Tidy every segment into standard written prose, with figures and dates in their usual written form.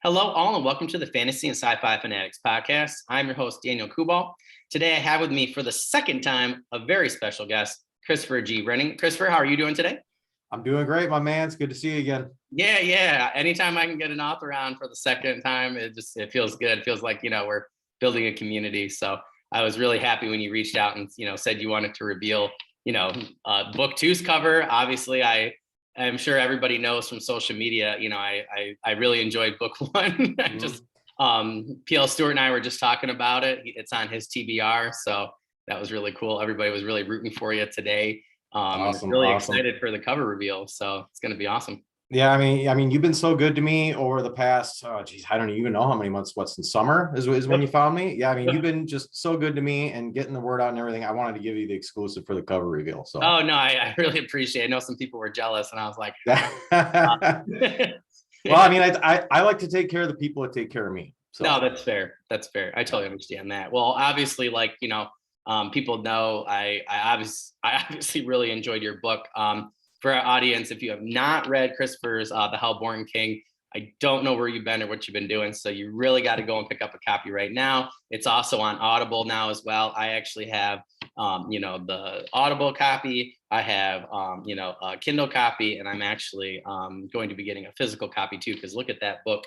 Hello, all, and welcome to the Fantasy and Sci-Fi Fanatics podcast. I'm your host, Daniel Coolbaugh. Today, I have with me for the second time a very special guest, Christopher G Brenning. Christopher, how are you doing today? I'm doing great, my man. It's good to see you again. Yeah. Anytime I can get an author on for the second time, it feels good. It feels like we're building a community. So I was really happy when you reached out and said you wanted to reveal book two's cover. Obviously, I'm sure everybody knows from social media, I really enjoyed book one. PL Stewart and I were just talking about it. It's on his TBR. So that was really cool. Everybody was really rooting for you today. Awesome. Really excited for the cover reveal. So it's going to be awesome. Yeah, I mean, you've been so good to me over the past, I don't even know how many months. What's in summer is when you found me. Yeah, I mean, you've been just so good to me and getting the word out and everything. I wanted to give you the exclusive for the cover reveal. So. Oh no, I really appreciate it. I know some people were jealous, and I was like, well, I mean, I like to take care of the people that take care of me. So. No, that's fair. That's fair. I totally understand that. Well, obviously, people know I obviously really enjoyed your book. For our audience, if you have not read Christopher's The Hellborn King, I don't know where you've been or what you've been doing. So you really got to go and pick up a copy right now. It's also on Audible now as well. I actually have, the Audible copy. I have, a Kindle copy, and I'm actually going to be getting a physical copy too, because look at that book,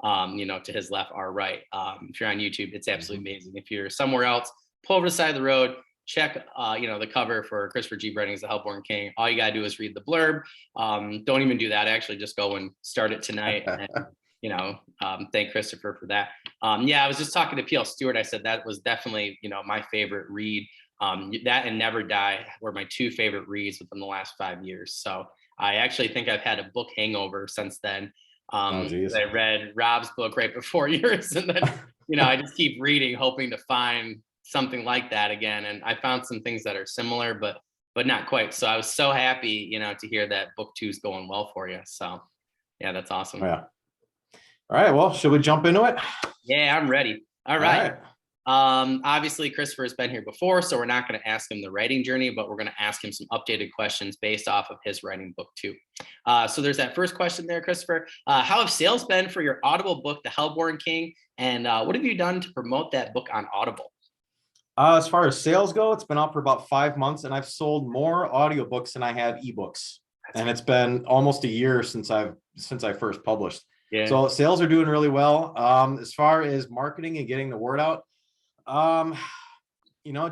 to his left, our right. If you're on YouTube, it's absolutely amazing. If you're somewhere else, pull over to the side of the road, check, the cover for Christopher G Brenning's The Hellborn King. All you got to do is read the blurb. Don't even do that. Actually, just go and start it tonight. And, thank Christopher for that. I was just talking to PL Stewart. I said that was definitely, my favorite read. That and Never Die were my two favorite reads within the last 5 years. So I actually think I've had a book hangover since then. I read Rob's book right before yours. And then, I just keep reading, hoping to find something like that again, and I found some things that are similar, but not quite. So I was so happy, to hear that book two is going well for you. So yeah, that's awesome. Yeah. All right. Well, should we jump into it? Yeah, I'm ready. All right. Obviously, Christopher has been here before, so we're not going to ask him the writing journey, but we're going to ask him some updated questions based off of his writing book two. So there's that first question there, Christopher. How have sales been for your Audible book, The Hellborn King, and what have you done to promote that book on Audible? As far as sales go, it's been out for about 5 months, and I've sold more audiobooks than I have ebooks. And it's been almost a year since I first published. Yeah. So sales are doing really well. As far as marketing and getting the word out,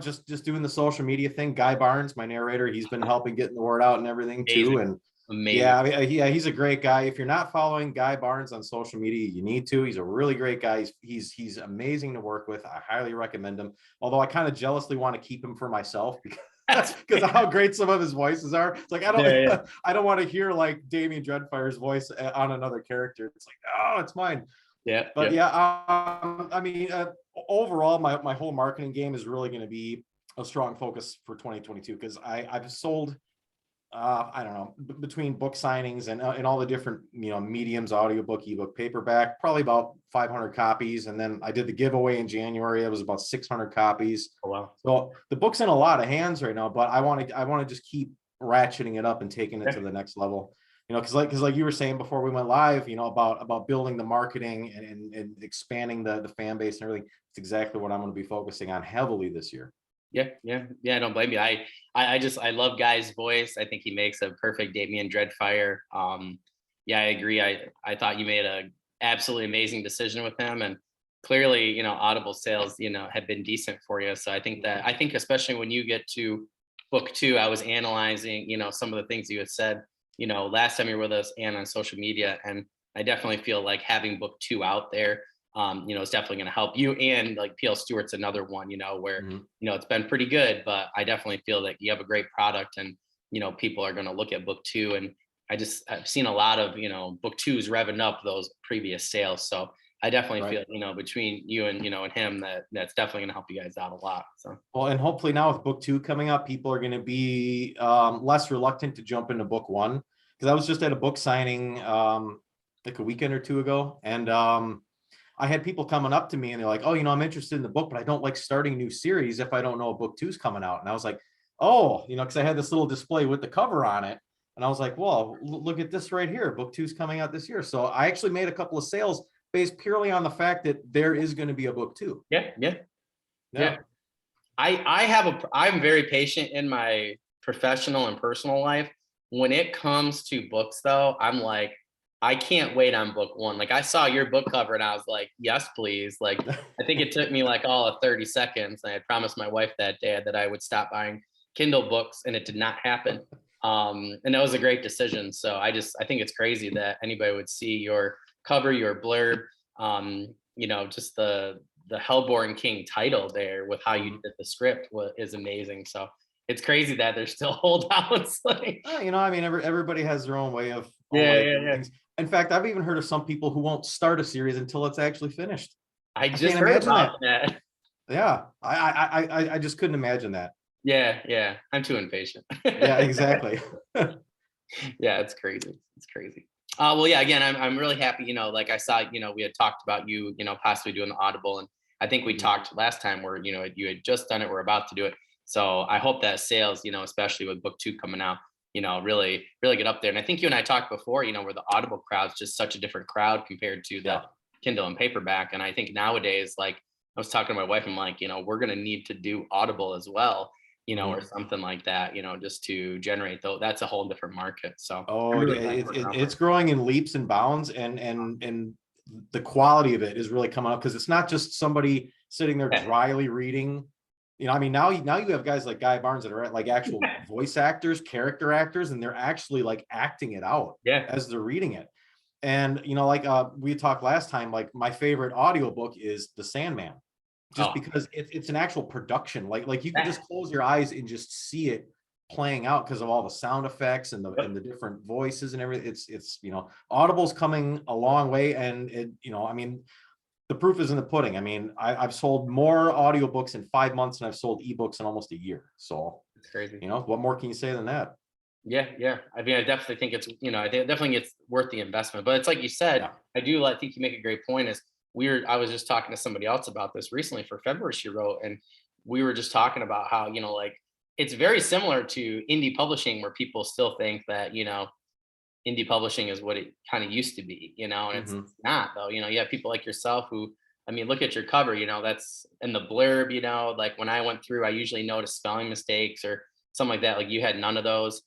just doing the social media thing. Guy Barnes, my narrator, he's been helping getting the word out and everything too. And amazing. Yeah, he's a great guy. If you're not following Guy Barnes on social media, you need to. He's a really great guy. He's amazing to work with. I highly recommend him. Although I kind of jealously want to keep him for myself because of how great some of his voices are. It's like I don't want to hear like Damien Dreadfire's voice on another character. It's like, oh, it's mine. Yeah. But overall, my whole marketing game is really going to be a strong focus for 2022 because I've sold. I don't know, between book signings and all the different, mediums, audiobook, ebook, paperback, probably about 500 copies. And then I did the giveaway in January. It was about 600 copies. Oh, wow. So the book's in a lot of hands right now, but I want to just keep ratcheting it up and taking it to the next level, because like you were saying before we went live, about building the marketing and expanding the fan base and everything. It's exactly what I'm going to be focusing on heavily this year. Yeah. Don't blame me. I love Guy's voice. I think he makes a perfect Damien Dreadfire. I agree. I thought you made a absolutely amazing decision with him, and clearly, Audible sales, have been decent for you. So I think especially when you get to book two, I was analyzing, some of the things you had said, last time you were with us and on social media, and I definitely feel like having book two out there, it's definitely going to help you. And like PL Stewart's another one, where, it's been pretty good, but I definitely feel that you have a great product and, people are going to look at book two. And I've seen a lot of, book twos revving up those previous sales. So I definitely feel, between you and, and him, that's definitely going to help you guys out a lot. So, well, and hopefully now with book two coming up, people are going to be less reluctant to jump into book one. Cause I was just at a book signing like a weekend or two ago. And, I had people coming up to me and they're like, oh, I'm interested in the book, but I don't like starting a new series if I don't know book two's coming out. And I was like, oh, because I had this little display with the cover on it. And I was like, well, look at this right here. Book two's coming out this year. So I actually made a couple of sales based purely on the fact that there is going to be a book 2. Yeah. I'm very patient in my professional and personal life. When it comes to books though, I'm like, I can't wait on book 1. Like I saw your book cover and I was like, yes, please. Like, I think it took me like all of 30 seconds. And I promised my wife that day that I would stop buying Kindle books, and it did not happen. And that was a great decision. So I think it's crazy that anybody would see your cover, your blurb, just the Hellborn King title there with how you did the script is amazing. So it's crazy that there's still holdouts. Like, I mean, everybody has their own way of yeah. things. In fact, I've even heard of some people who won't start a series until it's actually finished. I just heard about that. Yeah, I just couldn't imagine that. Yeah. I'm too impatient. Yeah, exactly. Yeah, it's crazy. Well, yeah, again, I'm really happy, like I saw, we had talked about you, possibly doing the Audible. And I think we talked last time where, you had just done it, we're about to do it. So I hope that sales, especially with book 2 coming out, really get up there. And I think you and I talked before, where the Audible crowd's just such a different crowd compared to the Kindle and paperback. And I think nowadays, like I was talking to my wife, I'm like, we're going to need to do Audible as well, or something like that, just to generate though. That's a whole different market. So it's growing in leaps and bounds, and the quality of it is really coming up, because it's not just somebody sitting there dryly reading. I mean, now you have guys like Guy Barnes that are like actual voice actors, character actors, and they're actually like acting it out as they're reading it. And like we talked last time, like my favorite audiobook is The Sandman, just because it's an actual production. Like you can just close your eyes and just see it playing out because of all the sound effects and the different voices and everything. It's Audible's coming a long way, and I mean, the proof is in the pudding. I mean, I've sold more audiobooks in 5 months than I've sold ebooks in almost a year. So it's crazy. What more can you say than that? Yeah. I mean, I definitely think it's, I think definitely it's worth the investment. But it's like you said, I think you make a great point. Is I was just talking to somebody else about this recently for February, she wrote, and we were just talking about how, like it's very similar to indie publishing, where people still think that, indie publishing is what it kind of used to be, and it's not though. You have people like yourself who, I mean, look at your cover, that's in the blurb, like when I went through, I usually notice spelling mistakes or something like that. Like you had none of those.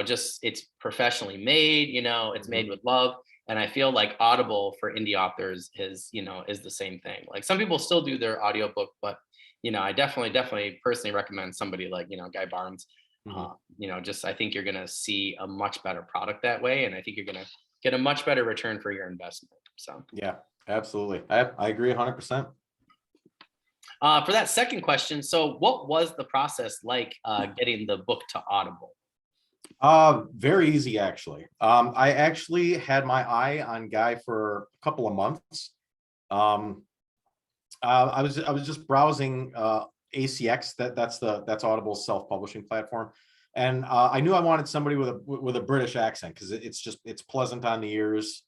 Just it's professionally made, it's made with love. And I feel like Audible for indie authors is the same thing. Like some people still do their audiobook, but I definitely personally recommend somebody like, Guy Barnes. I think you're going to see a much better product that way. And I think you're going to get a much better return for your investment. So, yeah, absolutely. I agree 100%. For that second question, so what was the process like getting the book to Audible? Very easy, actually. I actually had my eye on Guy for a couple of months. I was just browsing ACX. That's Audible's self-publishing platform, and I knew I wanted somebody with a British accent, because it's pleasant on the ears,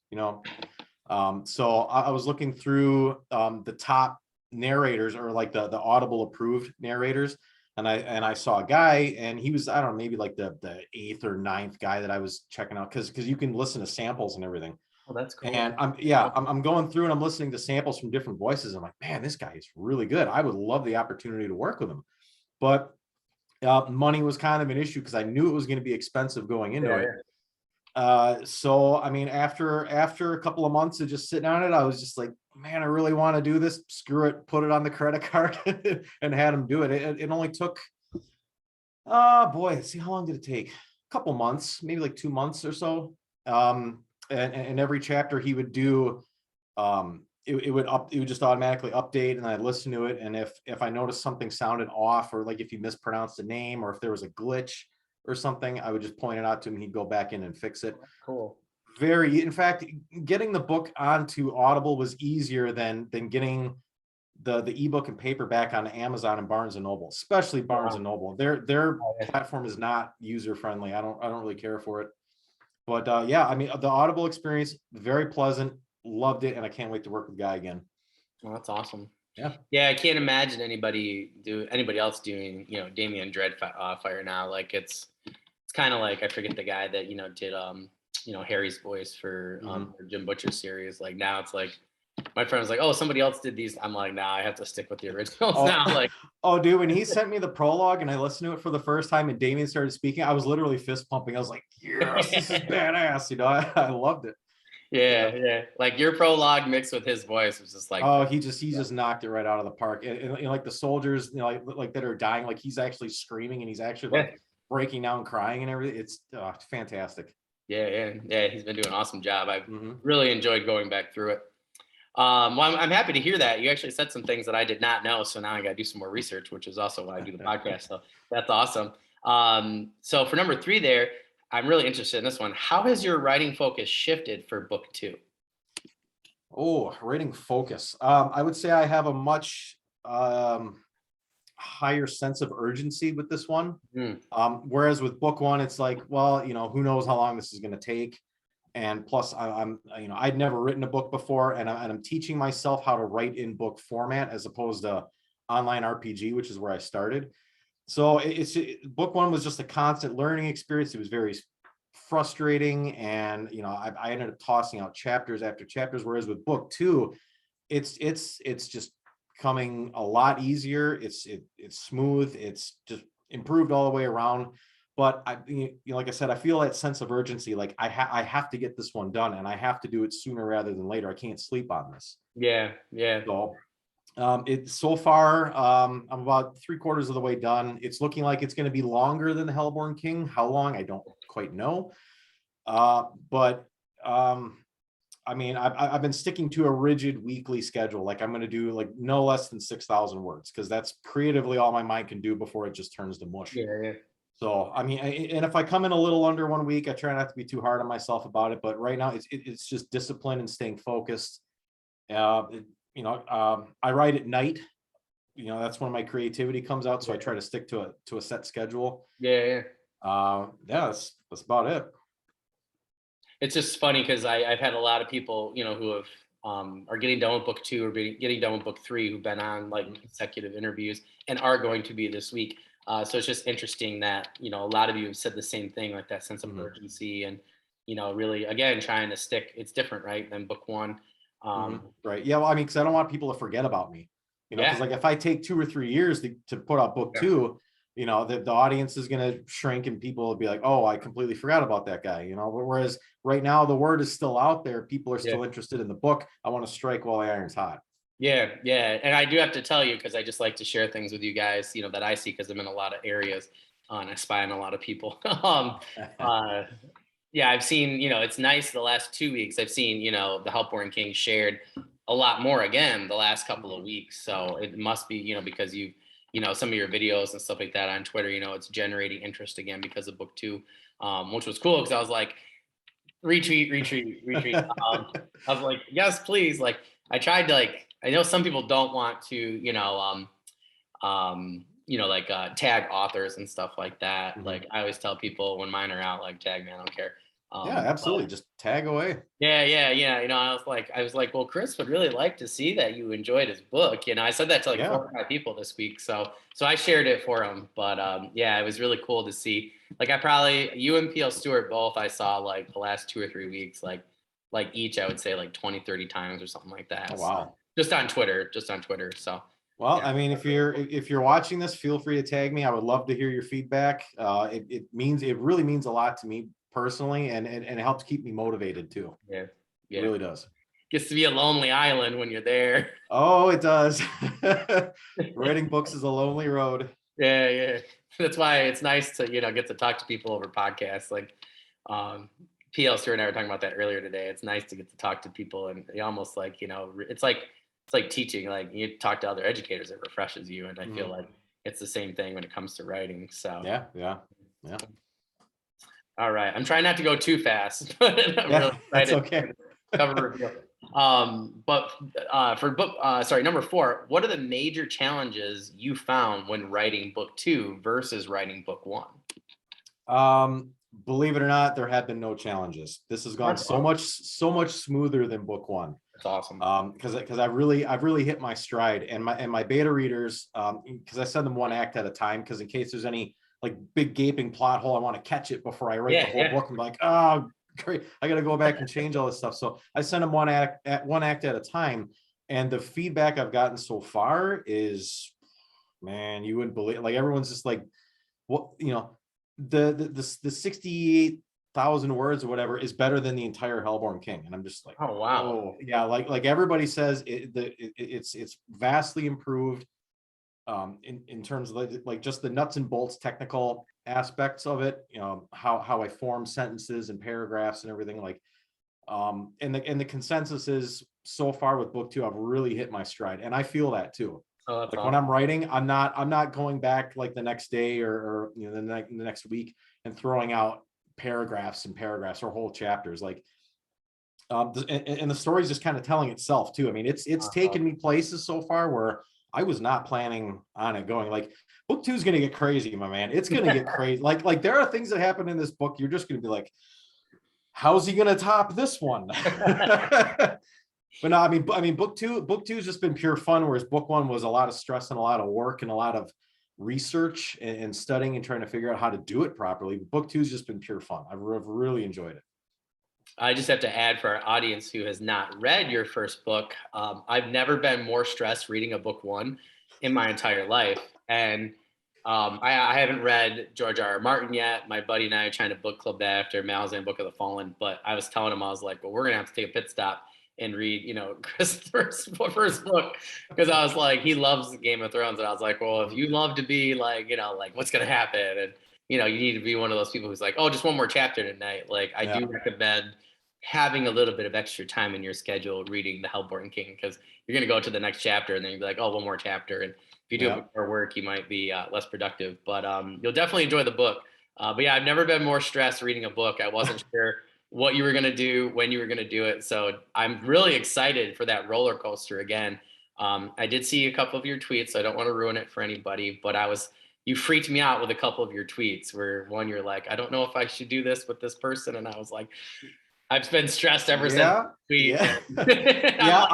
So I was looking through the top narrators, or like the Audible approved narrators, and I saw a guy, and he was, I don't know, maybe like the 8th or 9th guy that I was checking out, because you can listen to samples and everything. Oh, that's cool. And I'm going through and I'm listening to samples from different voices. I'm like, man, this guy is really good. I would love the opportunity to work with him. But money was kind of an issue, because I knew it was going to be expensive going into it. So I mean, after a couple of months of just sitting on it, I was just like, man, I really want to do this. Screw it, put it on the credit card and had him do it. It only took, let's see, how long did it take? A couple months, maybe like 2 months or so. And every chapter he would do, it would just automatically update, and I'd listen to it. And if I noticed something sounded off, or like if he mispronounced a name, or if there was a glitch or something, I would just point it out to him. He'd go back in and fix it. Cool. In fact, getting the book onto Audible was easier than getting the ebook and paperback on Amazon and Barnes and Noble, especially Barnes and Noble. Their platform is not user friendly. I don't really care for it. But I mean, the Audible experience, very pleasant, loved it, and I can't wait to work with Guy again. Well, that's awesome. Yeah, I can't imagine anybody else doing, Damien Dreadfire now. Like it's kind of like, I forget the guy that did Harry's voice for Jim Butcher series. Like now it's like my friend was like, oh, somebody else did these. I'm like, nah, I have to stick with the originals now. Like, oh, dude, when he sent me the prologue and I listened to it for the first time and Damien started speaking, I was literally fist pumping. I was like, yes, this is badass. I loved it. Yeah. Like your prologue mixed with his voice was just like, oh, he just knocked it right out of the park. And like the soldiers, like that are dying, like he's actually screaming and he's actually like breaking down, crying and everything. It's fantastic. Yeah. He's been doing an awesome job. I've really enjoyed going back through it. Well, I'm happy to hear that. You actually said some things that I did not know. So now I got to do some more research, which is also why I do the podcast. So that's awesome. So for number 3 there, I'm really interested in this one. How has your writing focus shifted for book 2? Oh, writing focus. I would say I have a much higher sense of urgency with this one. Whereas with book 1, it's like, well, who knows how long this is going to take. And plus I'd never written a book before and I'm teaching myself how to write in book format as opposed to online RPG, which is where I started. So book 1 was just a constant learning experience. It was very frustrating. And, I ended up tossing out chapters after chapters. Whereas with book 2, it's just coming a lot easier. It's smooth. It's just improved all the way around. But like I said, I feel that sense of urgency. Like I have to get this one done, and I have to do it sooner rather than later. I can't sleep on this. Yeah. So, so far, I'm about 3/4 of the way done. It's looking like it's going to be longer than the Hellborn King. How long, I don't quite know. But I've been sticking to a rigid weekly schedule. Like I'm going to do like no less than 6,000 words because that's creatively all my mind can do before it just turns to mush. Yeah. So, and if I come in a little under 1 week, I try not to be too hard on myself about it. But right now it's just discipline and staying focused. I write at night. That's when my creativity comes out. So I try to stick to a set schedule. Yeah. That's about it. It's just funny because I've had a lot of people, who have are getting done with book 2 or getting done with book 3 who've been on like consecutive interviews and are going to be this week. So it's just interesting that, a lot of you have said the same thing, like that sense of urgency and, really, again, trying to stick. It's different, right, than book 1. Right. Yeah. Well, because I don't want people to forget about me, because like if I take 2 or 3 years to put out book 2, the audience is going to shrink and people will be like, oh, I completely forgot about that guy, whereas right now the word is still out there. People are still interested in the book. I want to strike while the iron's hot. Yeah. And I do have to tell you, because I just like to share things with you guys, that I see, because I'm in a lot of areas and I spy on a lot of people. I've seen, it's nice the last 2 weeks. I've seen, the Hellborn King shared a lot more again the last couple of weeks. So it must be, because you some of your videos and stuff like that on Twitter, it's generating interest again because of book 2, which was cool because I was like, retweet. I was like, yes, please. Like I tried to I know some people don't want to, tag authors and stuff like that. Like I always tell people when mine are out, like tag me, I don't care. Yeah, absolutely. Just tag away. Yeah. I was like, well, Chris would really like to see that you enjoyed his book. I said that to 4 or 5 people this week. So I shared it for him. But it was really cool to see. Like you and P.L. Stewart both, I saw like the last 2 or 3 weeks, like each, I would say like 20, 30 times or something like that. Oh, wow. So, just on Twitter. So. Well, if you're watching this, feel free to tag me. I would love to hear your feedback. It really means a lot to me personally, and it helps keep me motivated too. Yeah. It really does. Gets to be a lonely island when you're there. Oh, it does. Writing books is a lonely road. Yeah. That's why it's nice to get to talk to people over podcasts. Like PL Stewart and I were talking about that earlier today. It's nice to get to talk to people, and they almost like it's like teaching. Like you talk to other educators, it refreshes you, and I feel like it's the same thing when it comes to writing. So yeah. All right, I'm trying not to go too fast, but I'm really excited. That's okay. Cover review. But for book, number 4, what are the major challenges you found when writing book 2 versus writing book 1? Believe it or not, there have been no challenges. This has gone so much smoother than book 1. That's awesome. Because I've really hit my stride, and my beta readers, because I send them 1 act at a time, because in case there's any like big gaping plot hole, I want to catch it before I write the whole book. I'm like, oh, great. I got to go back and change all this stuff. So I send them one act at a time. And the feedback I've gotten so far is, man, you wouldn't believe, like, everyone's just like, what, you know, the 68,000 words or whatever is better than the entire Hellborn King. And I'm just like, Oh, wow. oh yeah. Like everybody says it's vastly improved. In terms of like just the nuts and bolts technical aspects of it, you know, how I form sentences and paragraphs and everything, like, and the consensus is so far with book 2, I've really hit my stride, and I feel that too. Oh, that's Like awesome. when I'm writing, I'm not going back like the next day or you know the next week and throwing out paragraphs and paragraphs or whole chapters. Like, and the story's just kind of telling itself too. I mean, it's taken me places so far where I was not planning on it going. Like, book 2 is going to get crazy, my man. It's going to get crazy. Like there are things that happen in this book. You're just going to be like, how's he going to top this one? But no, I mean, book two has just been pure fun, whereas book 1 was a lot of stress and a lot of work and a lot of research and studying and trying to figure out how to do it properly. But book 2 has just been pure fun. I've really enjoyed it. I just have to add for our audience who has not read your first book, I've never been more stressed reading a book 1 in my entire life. And I haven't read George R. R. Martin yet. My buddy and I are trying to book club that after Malazan Book of the Fallen. But I was telling him, I was like, well, we're going to have to take a pit stop and read, you know, Christopher's first book. Because I was like, he loves Game of Thrones. And I was like, well, if you love to be like, you know, like what's going to happen? And, you know, you need to be one of those people who's like, oh, just one more chapter tonight. Like, I do recommend having a little bit of extra time in your schedule reading the Hellborn King, because you're going to go to the next chapter and then you'll be like, oh, one more chapter. And if you do it before work, you might be less productive, but you'll definitely enjoy the book. But yeah, I've never been more stressed reading a book. I wasn't sure what you were going to do, when you were going to do it. So I'm really excited for that roller coaster again. I did see a couple of your tweets, so I don't want to ruin it for anybody, but you freaked me out with a couple of your tweets where one, you're like, I don't know if I should do this with this person. And I was like, I've been stressed ever since the tweet. Yeah. Yeah,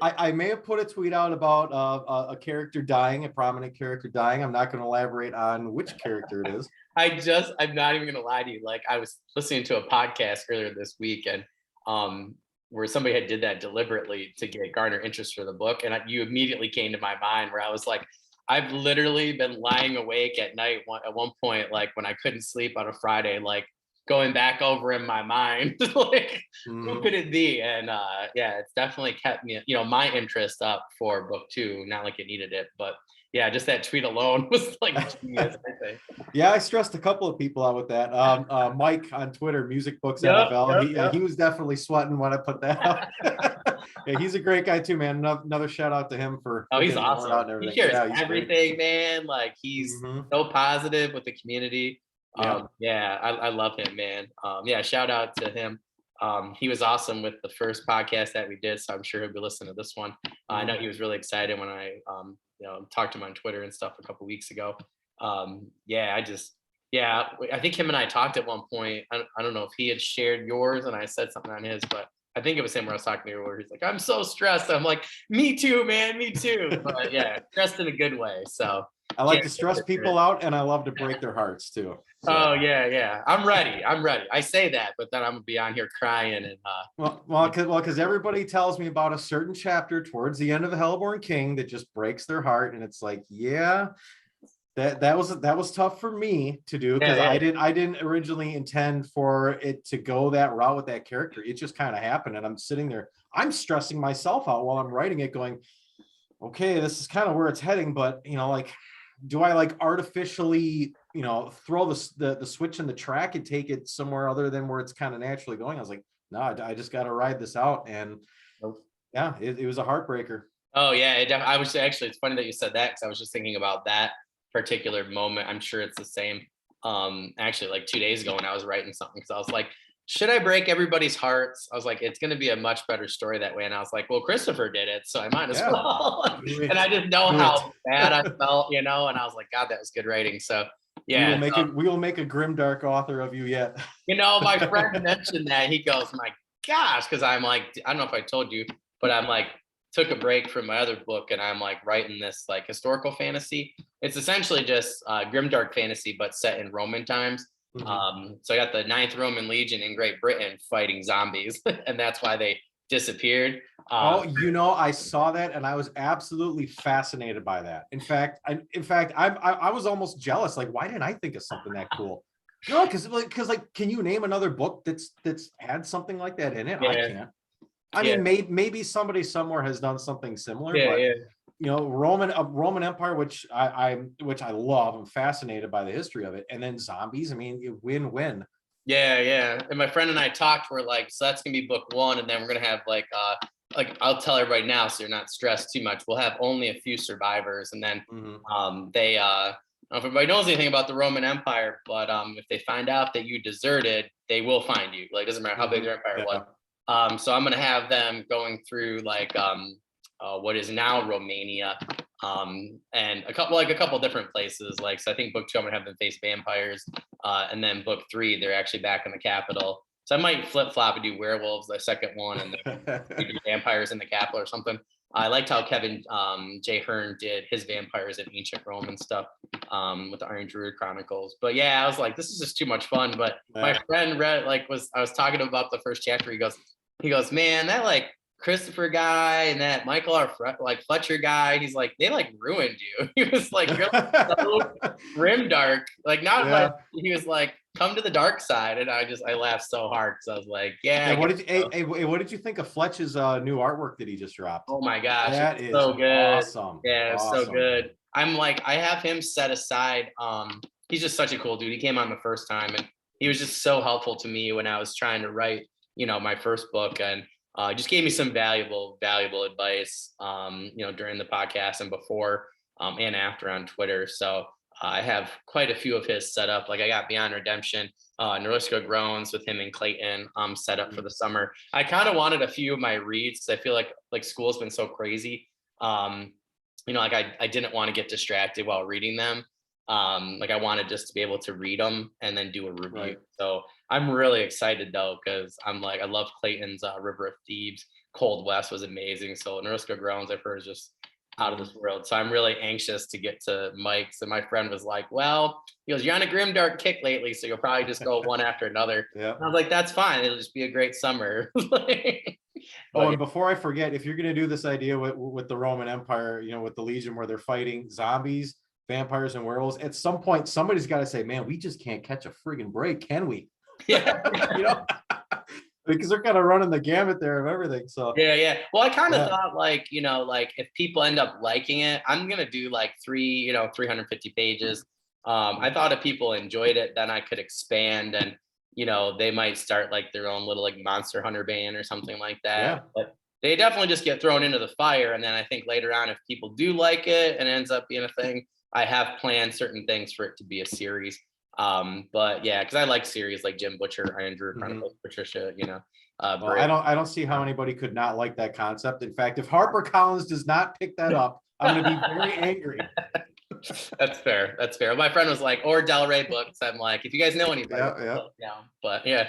I may have put a tweet out about a character dying, a prominent character dying. I'm not going to elaborate on which character it is. I'm not even going to lie to you. Like, I was listening to a podcast earlier this week, and where somebody had did that deliberately to garner interest for the book. And you immediately came to my mind, where I was like, I've literally been lying awake at night at one point, like when I couldn't sleep on a Friday, like going back over in my mind, like, who could it be? And yeah, it's definitely kept me, you know, my interest up for book 2, not like it needed it, but yeah, just that tweet alone was like genius, I think. Yeah, I stressed a couple of people out with that. Mike on Twitter, Music Books NFL, he was definitely sweating when I put that out. Yeah, he's a great guy too, man. Another shout out to him for he's awesome. He shares everything, man. Like, he's so positive with the community. Yeah, I love him, man. Yeah, shout out to him. He was awesome with the first podcast that we did, so I'm sure he'll be listening to this one. I know he was really excited when I you know, talked to him on Twitter and stuff a couple weeks ago. Yeah, I think him and I talked at one point. I don't know if he had shared yours and I said something on his, but I think it was him where I was talking to you where he's like, I'm so stressed. I'm like, me too, man, me too. But yeah, stressed in a good way. So I like to stress people out, and I love to break their hearts too. So. Oh yeah. I'm ready. I say that, but then I'm gonna be on here crying and because everybody tells me about a certain chapter towards the end of the Hellborn King that just breaks their heart, and it's like, yeah, that was tough for me to do, because I didn't originally intend for it to go that route with that character. It just kind of happened, and I'm sitting there, I'm stressing myself out while I'm writing it, going, okay, this is kind of where it's heading, but you know, like, do I like artificially, you know, throw the switch in the track and take it somewhere other than where it's kind of naturally going? I was like, no, I just got to ride this out. And yeah, it was a heartbreaker. Oh yeah, I was actually, it's funny that you said that, because I was just thinking about that particular moment. I'm sure it's the same. Actually, like 2 days ago when I was writing something, because I was like, should I break everybody's hearts? I was like, it's going to be a much better story that way. And I was like, well, Christopher did it, so I might as well. And I didn't know how bad I felt, you know, and I was like, God, that was good writing. So yeah, we will make a grimdark author of you yet. You know, my friend mentioned that. He goes, my gosh, because I'm like, I don't know if I told you, but I'm like, took a break from my other book, and I'm like writing this like historical fantasy. It's essentially just grimdark fantasy, but set in Roman times. So I got the Ninth Roman Legion in Great Britain fighting zombies, and that's why they disappeared. I saw that and I was absolutely fascinated by that. In fact, I was almost jealous. Like, why didn't I think of something that cool? No, because can you name another book that's had something like that in it? Yeah. I can't. I mean, maybe somebody somewhere has done something similar, but Roman Empire, which I love. I'm fascinated by the history of it, and then zombies. I mean, win-win. Yeah. And my friend and I talked. We're like, so that's gonna be book one, and then we're gonna have like I'll tell everybody now, so you're not stressed too much. We'll have only a few survivors, and then they I don't know if everybody knows anything about the Roman Empire, but if they find out that you deserted, they will find you. Like, it doesn't matter how big their empire was. So I'm gonna have them going through like what is now Romania, and a couple different places. Like, so I think book two I'm gonna have them face vampires, and then book three they're actually back in the capital. So I might flip flop and do werewolves the second one, and then do vampires in the capital or something. I liked how Kevin J. Hearn did his vampires in ancient Rome and stuff, with the Iron Druid Chronicles. But yeah, I was like, this is just too much fun. But my friend read I was talking about the first chapter. He goes, man, that like Christopher guy and that Michael R. Fletcher guy, he's like, they like ruined you. He was like, you're like so grim dark. Like, not like, he was like, come to the dark side. And I laughed so hard because I was like, what did you think of Fletch's new artwork that he just dropped? Oh my gosh, that is so good. Awesome. Yeah, awesome. So good. I'm like, I have him set aside. He's just such a cool dude. He came on the first time and he was just so helpful to me when I was trying to write, my first book, and just gave me some valuable advice, during the podcast and before, and after on Twitter. So I have quite a few of his set up. Like, I got Beyond Redemption, Norliska Groans with him and Clayton set up for the summer. I kind of wanted a few of my reads because I feel like school's been so crazy. I didn't want to get distracted while reading them. Like, I wanted just to be able to read them and then do a review. Right. So I'm really excited though, because I'm like, I love Clayton's River of Thieves. Cold West was amazing. So Norliska Groans, I've heard, is just out of this world. So I'm really anxious to get to Mike's. And my friend was like, well, he goes, you're on a grimdark kick lately, so you'll probably just go one after another. Yeah. And I was like, that's fine. It'll just be a great summer. And before I forget, if you're going to do this idea with the Roman Empire, with the Legion where they're fighting zombies, vampires, and werewolves, at some point, somebody's got to say, man, we just can't catch a friggin' break, can we? Yeah. Because they're kind of running the gamut there of everything. So yeah. Well, I kind of thought like if people end up liking it, I'm gonna do like 350 pages. I thought if people enjoyed it, then I could expand, and they might start like their own little like Monster Hunter band or something like that. Yeah. But they definitely just get thrown into the fire, and then I think later on, if people do like it and it ends up being a thing, I have planned certain things for it to be a series. But yeah, because I like series like Jim Butcher, Iron Druid Chronicles, Patricia, I don't see how anybody could not like that concept. In fact, if HarperCollins does not pick that up, I'm going to be very angry. That's fair. My friend was like, or Del Rey books. I'm like, if you guys know anybody, but yeah.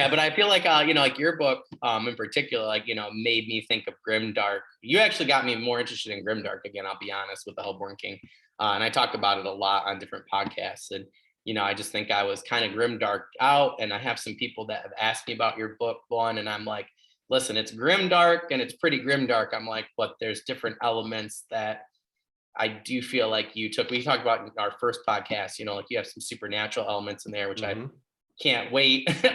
But I feel like, like your book, in particular, like, made me think of grimdark. You actually got me more interested in grimdark again, I'll be honest, with the Hellborn King. And I talked about it a lot on different podcasts. And, I just think I was kind of grimdark out. And I have some people that have asked me about your book one. And I'm like, listen, it's grimdark and it's pretty grimdark. I'm like, but there's different elements that I do feel like you took. We talked about in our first podcast, like you have some supernatural elements in there, which I can't wait. Just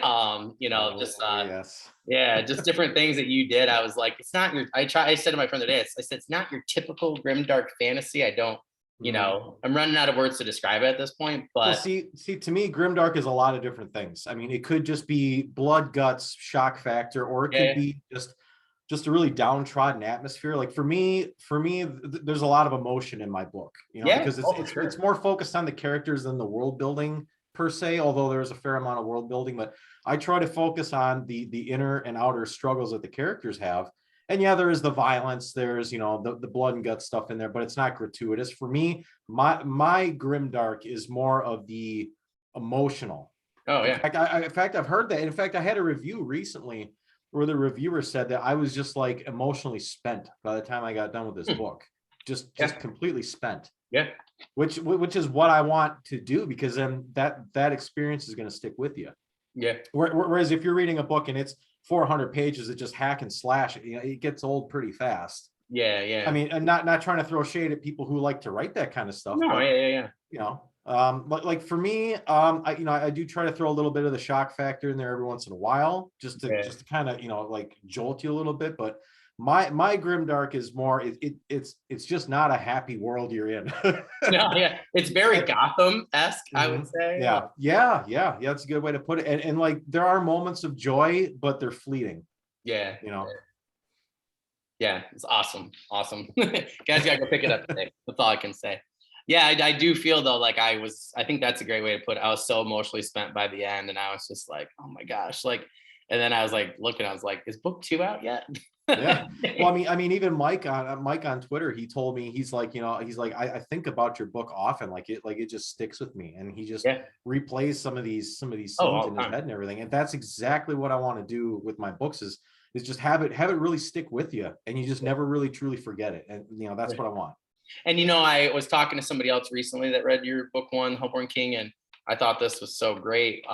different things that you did. I was like, it's not your, I said to my friend today, I said, it's not your typical grimdark fantasy. I don't, I'm running out of words to describe it at this point, but see, to me, grimdark is a lot of different things. I mean, it could just be blood, guts, shock factor, or it could be just a really downtrodden atmosphere. Like for me, there's a lot of emotion in my book, because it's more focused on the characters than the world building per se, although there's a fair amount of world building, but I try to focus on the inner and outer struggles that the characters have. And there is the violence, there's, the blood and guts stuff in there, but it's not gratuitous. For me, my grimdark is more of the emotional. Oh, yeah. In fact, I've heard that. In fact, I had a review recently where the reviewer said that I was just like emotionally spent by the time I got done with this book. Just completely spent. Yeah. which is what I want to do, because then that experience is going to stick with you. Yeah. Whereas if you're reading a book and it's 400 pages of just hack and slash, it gets old pretty fast. Yeah, yeah. I mean, and not trying to throw shade at people who like to write that kind of stuff. No, but, yeah. Like for me, I do try to throw a little bit of the shock factor in there every once in a while, just to kind of, like jolt you a little bit. But my grimdark is more, it's just not a happy world you're in. No, yeah, it's very Gotham-esque, I would say. Yeah, that's a good way to put it. And like there are moments of joy, but they're fleeting. Yeah. Yeah, it's awesome. Guys, gotta go pick it up today. That's all I can say. Yeah, I do feel though, like I think that's a great way to put it. I was so emotionally spent by the end, and I was just like, oh my gosh, like, and then I was like looking, I was like, is book 2 out yet? Yeah. Well, I mean, even Mike on Twitter, he told me, he's like, I think about your book often, like it just sticks with me, and he just replays some of these scenes in his head and everything. And that's exactly what I want to do with my books is just have it really stick with you, and you just never really truly forget it. And that's what I want. And I was talking to somebody else recently that read your book 1, Hellborn King, and I thought this was so great.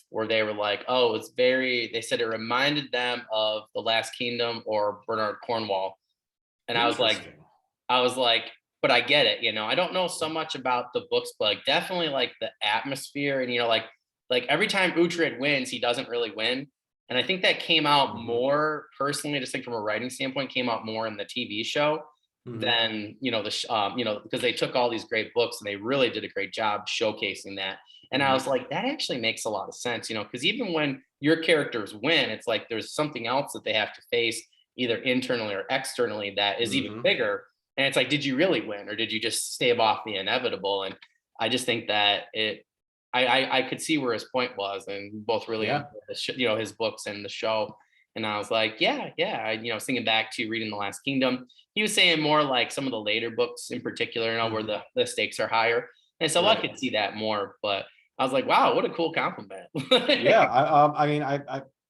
Where they were like, oh, they said it reminded them of The Last Kingdom or Bernard Cornwall. And I was like, but I get it, I don't know so much about the books, but like definitely like the atmosphere, and like every time Uhtred wins, he doesn't really win. And I think that came out more personally, just like from a writing standpoint, came out more in the TV show than because they took all these great books and they really did a great job showcasing that. And I was like, that actually makes a lot of sense, because even when your characters win, it's like there's something else that they have to face either internally or externally that is even bigger. And it's like, did you really win, or did you just stave off the inevitable? And I just think that I could see where his point was, and we both really enjoyed his books and the show. And I was like, yeah. I was thinking back to reading The Last Kingdom. He was saying more like some of the later books in particular, where the stakes are higher. And so I could see that more, but I was like, wow, what a cool compliment. I mean,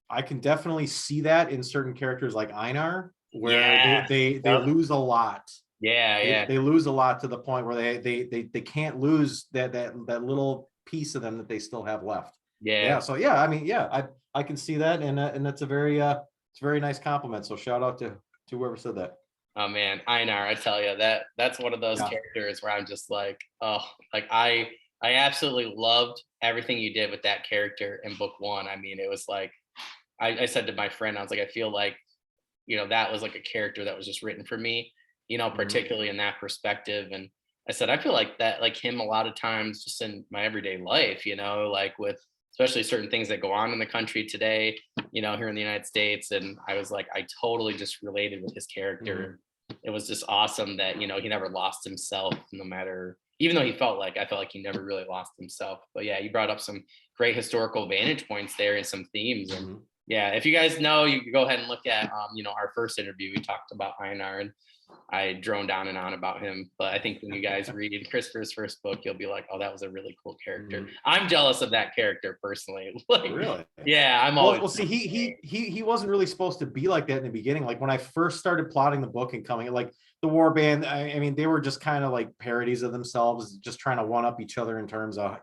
I can definitely see that in certain characters like Einar, where they lose a lot. They lose a lot to the point where they can't lose that little piece of them that they still have left. So I mean, I can see that, and that's a very nice compliment. So shout out to whoever said that. Oh man, Einar, I tell you, that's one of those characters where I'm just like, oh, like I absolutely loved everything you did with that character in book 1. I mean, it was like I said to my friend, I was like, I feel like that was like a character that was just written for me, particularly in that perspective. And I said, I feel like that, like him a lot of times just in my everyday life, like with especially certain things that go on in the country today, here in the United States. And I was like, I totally just related with his character. It was just awesome that, he never lost himself, no matter, even though I felt like he never really lost himself. But yeah, you brought up some great historical vantage points there and some themes. And yeah, if you guys know, you can go ahead and look at, our first interview. We talked about Einar, and I droned on and on about him. But I think when you guys read Christopher's first book, you'll be like, oh, that was a really cool character. I'm jealous of that character personally. Like, really? Yeah, I'm always. Well, see, he wasn't really supposed to be like that in the beginning. Like when I first started plotting the book and coming, like the war band, I mean, they were just kind of like parodies of themselves, just trying to one up each other in terms of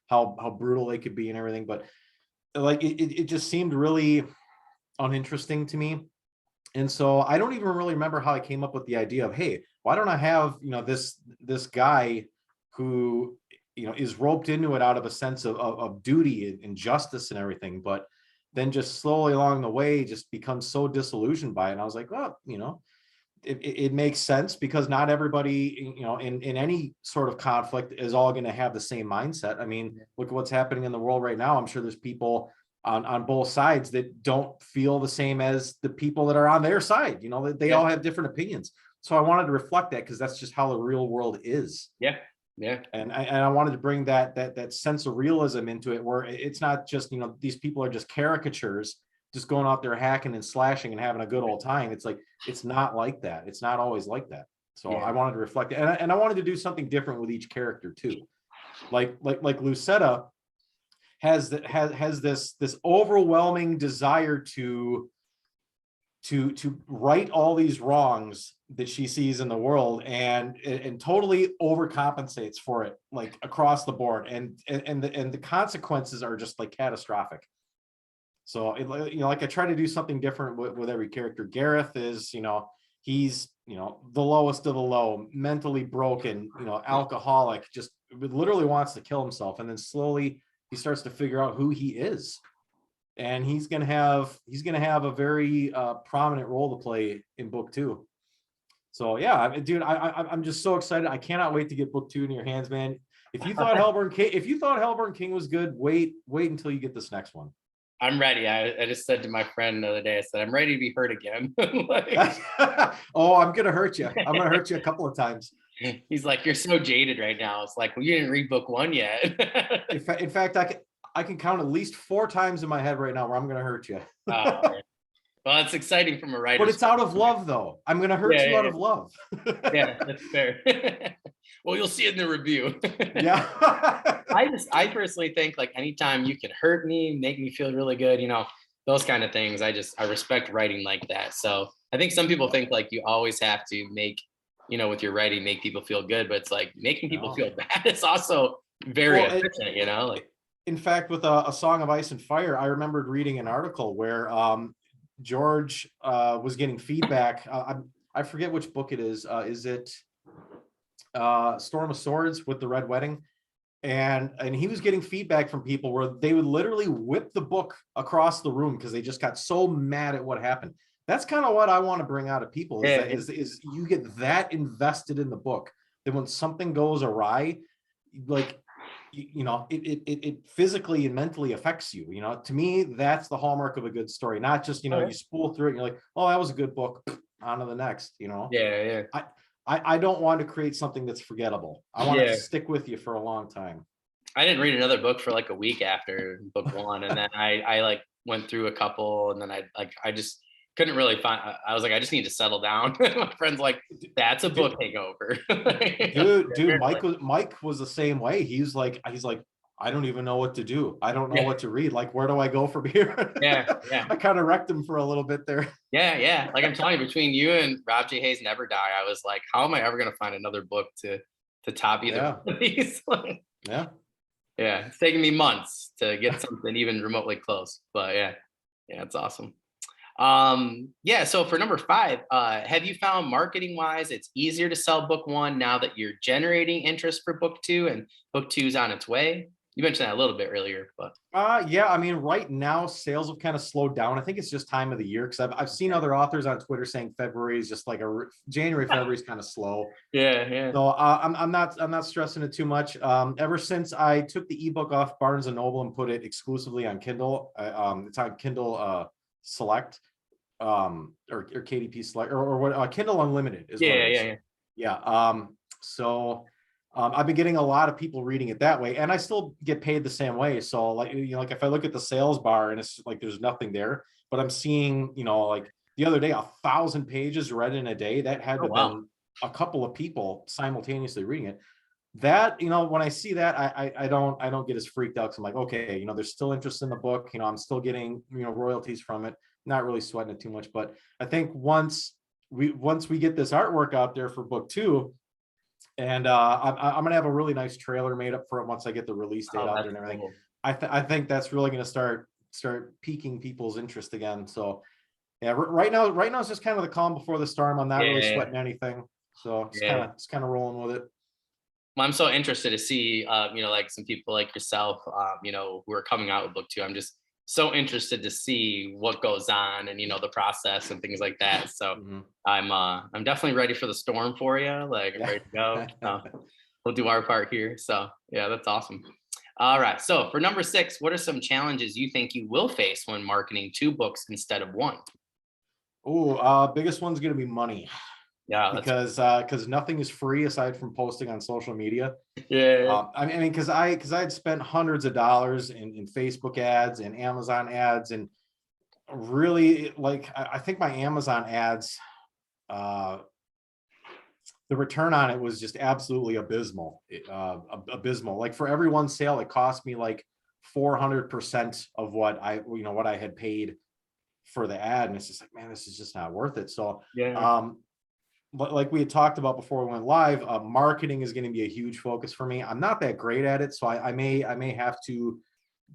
how brutal they could be and everything. But like it just seemed really uninteresting to me. And so I don't even really remember how I came up with the idea of, hey, why don't I have, this guy who, is roped into it out of a sense of duty and justice and everything, but then just slowly along the way just becomes so disillusioned by it. And I was like, well, it makes sense, because not everybody, in any sort of conflict is all going to have the same mindset. I mean, look at what's happening in the world right now. I'm sure there's people on both sides that don't feel the same as the people that are on their side. They all have different opinions. So I wanted to reflect that, because that's just how the real world is. And I wanted to bring that sense of realism into it, where it's not just, these people are just caricatures, just going out there hacking and slashing and having a good old time. It's like, it's not like that. It's not always like that. So I wanted to reflect it. And I wanted to do something different with each character too. Like Lucetta has this overwhelming desire to to right all these wrongs that she sees in the world, and totally overcompensates for it, like across the board, and the consequences are just like catastrophic. So like I try to do something different with every character. Gareth is, he's, the lowest of the low, mentally broken, alcoholic, just literally wants to kill himself, and then slowly he starts to figure out who he is, and he's gonna have a very prominent role to play in book 2. So yeah, dude, I'm just so excited. I cannot wait to get book 2 in your hands, man. If you thought Hellborn King was good, wait until you get this next one. I'm ready. I just said to my friend the other day, I said, I'm ready to be hurt again. Oh, I'm gonna hurt you. I'm gonna hurt you a couple of times. He's like, you're so jaded right now. It's like, well, you didn't read book 1 yet. In fact, I can count at least 4 times in my head right now where I'm gonna hurt you. Well, it's exciting from a writer. But it's out of love, though. I'm gonna hurt you out of love. Yeah, that's fair. Well, you'll see it in the review. Yeah. I personally think, like, anytime you can hurt me, make me feel really good, those kind of things. I respect writing like that. So I think some people think like you always have to make, with your writing, make people feel good, but it's like making people feel bad. It's also very efficient, like. In fact, with a Song of Ice and Fire, I remembered reading an article where George was getting feedback. I forget which book it is. Is it Storm of Swords with the Red Wedding? And he was getting feedback from people where they would literally whip the book across the room because they just got so mad at what happened. That's kind of what I want to bring out of people is you get that invested in the book that when something goes awry, like, it physically and mentally affects you. To me, that's the hallmark of a good story, not just, you spool through it and you're like, oh, that was a good book, on to the next. Yeah. I don't want to create something that's forgettable. I want it to stick with you for a long time. I didn't read another book for like a week after book 1, and then I like went through a couple, and then I just couldn't really find. I was like, I just need to settle down. My friend's like, that's a book hangover. Dude, Mike was the same way. He's like, I don't even know what to do. I don't know what to read. Like, where do I go from here? Yeah. I kind of wrecked him for a little bit there. Yeah. Like, I'm telling you, between you and Rob J. Hayes' Never Die, I was like, how am I ever going to find another book to top either one of these? Yeah. It's taken me months to get something even remotely close, but yeah, it's awesome. So for number 5, have you found marketing wise it's easier to sell book 1 now that you're generating interest for book 2 and book 2 is on its way? You mentioned that a little bit earlier, but I mean, right now sales have kind of slowed down. I think it's just time of the year, because I've seen other authors on Twitter saying February is just like January, February is kind of slow. Yeah. So I'm not stressing it too much. Ever since I took the ebook off Barnes and Noble and put it exclusively on Kindle, it's on Kindle Select, or KDP Select, or what, Kindle Unlimited is what it is. So I've been getting a lot of people reading it that way, and I still get paid the same way. So like if I look at the sales bar and it's like there's nothing there, but I'm seeing like the other day 1,000 pages read in a day. That had to have been a couple of people simultaneously reading it. That when I see that, I don't get as freaked out, because I'm like, okay, there's still interest in the book. I'm still getting royalties from it. Not really sweating it too much. But I think once we get this artwork out there for book 2. And I'm gonna have a really nice trailer made up for it once I get the release date out there and everything. Cool. I think that's really gonna start piquing people's interest again. So yeah, right now it's just kind of the calm before the storm. I'm not really sweating anything, so it's kind of rolling with it. Well, I'm so interested to see like some people like yourself who are coming out with book 2. I'm just so interested to see what goes on and the process and things like that. So I'm definitely ready for the storm for you. Like, ready to go. We'll do our part here. So yeah, that's awesome. All right. So for number 6, what are some challenges you think you will face when marketing 2 books instead of 1? Biggest one's gonna be money. Yeah, because nothing is free aside from posting on social media. I mean, because I had spent hundreds of dollars in Facebook ads and Amazon ads, and really, like, I think my Amazon ads, the return on it was just absolutely abysmal. Abysmal. Like, for every one sale, it cost me like 400% of what I had paid for the ad, and it's just like, man, this is just not worth it. So Yeah. but like we had talked about before we went live, marketing is going to be a huge focus for me. I'm not that great at it, so I may have to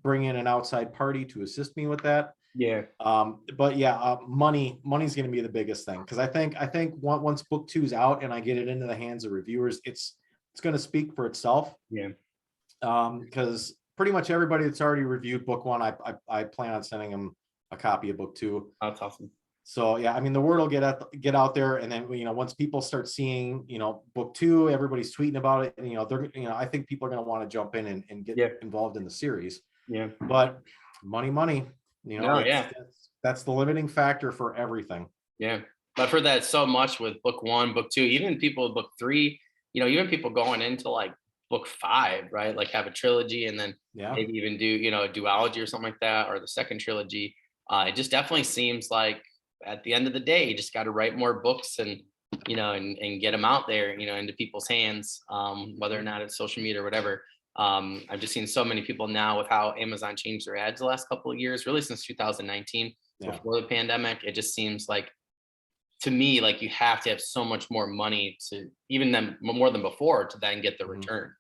bring in an outside party to assist me with that. Yeah. But yeah, money's going to be the biggest thing, because I think once book 2 is out and I get it into the hands of reviewers, it's going to speak for itself. Yeah. Because pretty much everybody that's already reviewed book 1, I plan on sending them a copy of book 2. That's awesome. So yeah, I mean, the word will get out there, and then once people start seeing book 2, everybody's tweeting about it, and they're I think people are going to want to jump in and get involved in the series. Yeah. But money, No, that's the limiting factor for everything. Yeah, but I've heard that so much with book 1, book 2, even people with book 3. Even people going into like book 5, right? Like have a trilogy and then maybe even do a duology or something like that, or the second trilogy. It just definitely seems like at the end of the day, you just got to write more books and and get them out there, into people's hands, whether or not it's social media or whatever. I've just seen so many people now with how Amazon changed their ads the last couple of years, really since 2019, before the pandemic. It just seems like, to me, like you have to have so much more money to even then more than before to then get the return.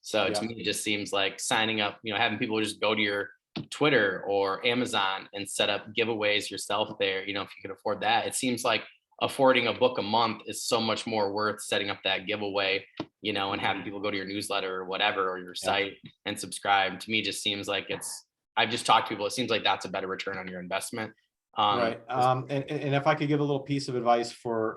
So to me, it just seems like signing up, having people just go to your Twitter or Amazon and set up giveaways yourself there. If you can afford that, it seems like affording a book a month is so much more worth setting up that giveaway, and having people go to your newsletter or whatever, or your site and subscribe. To me, just seems like I've just talked to people. It seems like that's a better return on your investment. Right. And if I could give a little piece of advice for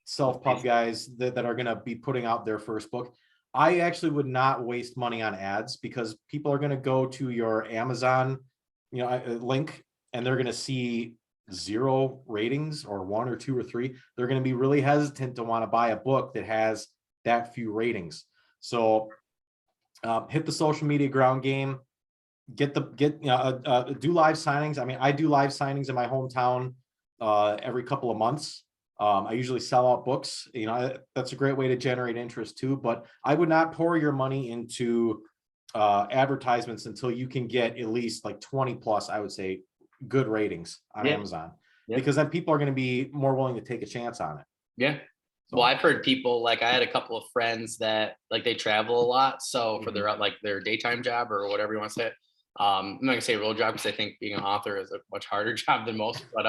self-pub guys that are going to be putting out their first book, I actually would not waste money on ads, because people are going to go to your Amazon, link, and they're going to see 0 ratings or 1 or 2 or 3. They're going to be really hesitant to want to buy a book that has that few ratings. So hit the social media ground game. Do live signings. I mean, I do live signings in my hometown every couple of months. I usually sell out books. That's a great way to generate interest too. But I would not pour your money into advertisements until you can get at least like 20 plus, I would say, good ratings on Amazon, because then people are going to be more willing to take a chance on it. Yeah. So, well, I've heard people, like I had a couple of friends that like they travel a lot. So for their daytime job or whatever you want to say, I'm not gonna say real job, because I think being an author is a much harder job than most. But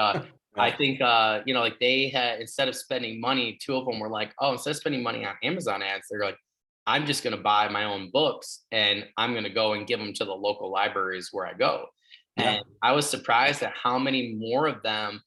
I think like they had, instead of spending money, 2 of them were like, oh, instead of spending money on Amazon ads, they're like, I'm just gonna buy my own books and I'm gonna go and give them to the local libraries where I go. And I was surprised at how many more of them,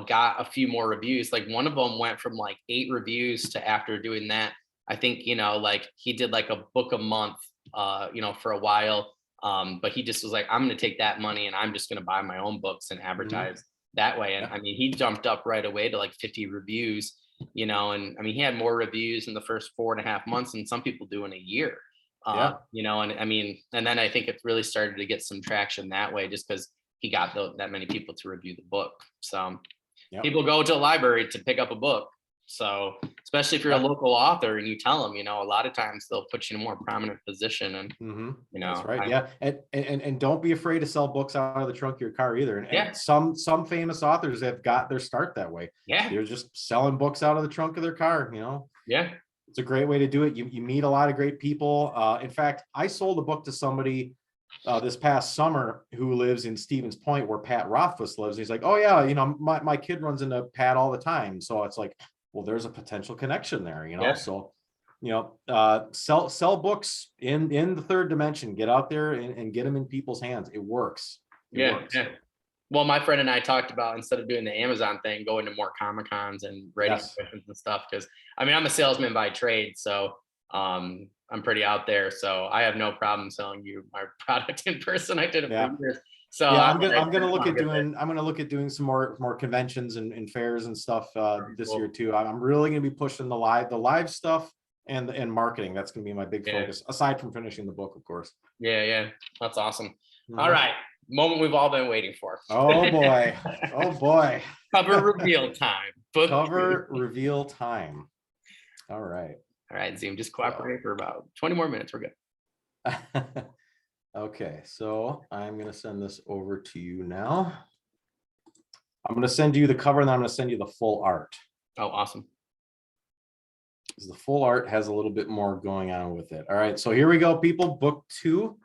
got a few more reviews. Like one of them went from like 8 reviews to, after doing that, I think, like he did like a book a month, for a while. But he just was like, I'm going to take that money and I'm just going to buy my own books and advertise that way. And I mean, he jumped up right away to like 50 reviews, and I mean, he had more reviews in the first 4.5 months than some people do in a year. And I mean, and then I think it really started to get some traction that way, just because he got that many people to review the book. So people go to a library to pick up a book. So especially if you're a local author and you tell them, a lot of times they'll put you in a more prominent position. And that's right. And don't be afraid to sell books out of the trunk of your car either. And some famous authors have got their start that way. They're just selling books out of the trunk of their car. It's a great way to do it. You meet a lot of great people. In fact, I sold a book to somebody this past summer who lives in Stevens Point, where Pat Rothfuss lives. He's like, oh yeah, my kid runs into Pat all the time. So it's like, well, there's a potential connection there, So, sell books in the third dimension. Get out there and get them in people's hands. It works. It works. Well, my friend and I talked about, instead of doing the Amazon thing, going to more Comic Cons and writing questions and stuff. Because I mean, I'm a salesman by trade, so I'm pretty out there. So I have no problem selling you my product in person. I did it for years. So I'm gonna look at doing some more conventions and fairs and stuff this year too. I'm really gonna be pushing the live stuff and marketing. That's gonna be my big focus, aside from finishing the book, of course. Yeah, that's awesome. All right, moment we've all been waiting for. Oh boy. Cover reveal time. Cover reveal time. All right, Zoom, just cooperate for about 20 more minutes. We're good. Okay, so I'm going to send this over to you now. I'm going to send you the cover, and then I'm going to send you the full art. Oh, awesome. Because the full art has a little bit more going on with it. All right, so here we go, people. Book 2.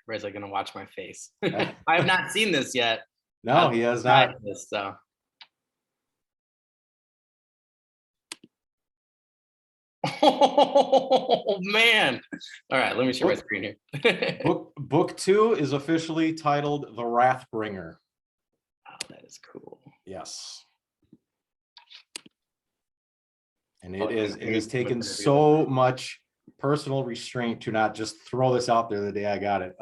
Ray's like gonna watch my face. I have not seen this yet. No, he has not. This, so. Oh man! All right, let me share my screen here. book 2 is officially titled The Wrathbringer. Oh, that is cool. Yes. And it is taken so much personal restraint to not just throw this out there the day I got it.